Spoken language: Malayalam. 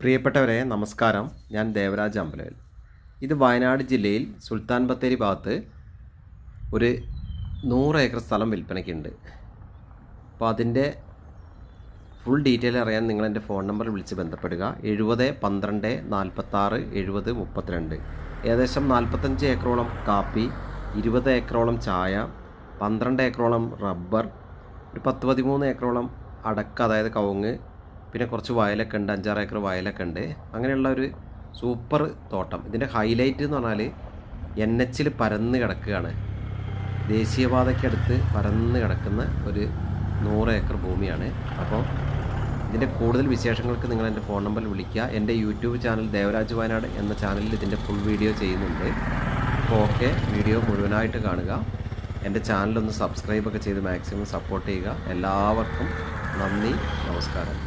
പ്രിയപ്പെട്ടവരെ നമസ്കാരം. ഞാൻ ദേവരാജ് അമ്പലവേൽ. ഇത് വയനാട് ജില്ലയിൽ സുൽത്താൻ ബത്തേരി ഭാഗത്ത് ഒരു 100 ഏക്കർ സ്ഥലം വിൽപ്പനയ്ക്കുണ്ട്. അപ്പോൾ അതിൻ്റെ ഫുൾ ഡീറ്റെയിൽ അറിയാൻ നിങ്ങളെൻ്റെ ഫോൺ നമ്പറിൽ വിളിച്ച് ബന്ധപ്പെടുക. 70 12 46 70 32. ഏകദേശം 45 ഏക്കറോളം കാപ്പി, 20 ഏക്കറോളം ചായ, 12 ഏക്കറോളം റബ്ബർ, ഒരു 10-13 ഏക്കറോളം അടക്ക, അതായത് കവുങ്ങ്, പിന്നെ കുറച്ച് വയലൊക്കെ ഉണ്ട്, 5-6 ഏക്കർ വയലൊക്കെ ഉണ്ട്. അങ്ങനെയുള്ള ഒരു സൂപ്പർ തോട്ടം. ഇതിൻ്റെ ഹൈലൈറ്റ് എന്ന് പറഞ്ഞാൽ NH പരന്ന് കിടക്കുകയാണ്. ദേശീയപാതയ്ക്കടുത്ത് പരന്ന് കിടക്കുന്ന ഒരു 100 ഏക്കർ ഭൂമിയാണ്. അപ്പോൾ ഇതിൻ്റെ കൂടുതൽ വിശേഷങ്ങൾക്ക് നിങ്ങൾ എൻ്റെ ഫോൺ നമ്പറിൽ വിളിക്കുക. എൻ്റെ യൂട്യൂബ് ചാനൽ ദേവരാജ് വയനാട് എന്ന ചാനലിൽ ഇതിൻ്റെ ഫുൾ വീഡിയോ ചെയ്യുന്നുണ്ട്. അപ്പോൾ ഓക്കെ, വീഡിയോ മുഴുവനായിട്ട് കാണുക. എൻ്റെ ചാനലൊന്ന് സബ്സ്ക്രൈബൊക്കെ ചെയ്ത് മാക്സിമം സപ്പോർട്ട് ചെയ്യുക. എല്ലാവർക്കും നന്ദി, നമസ്കാരം.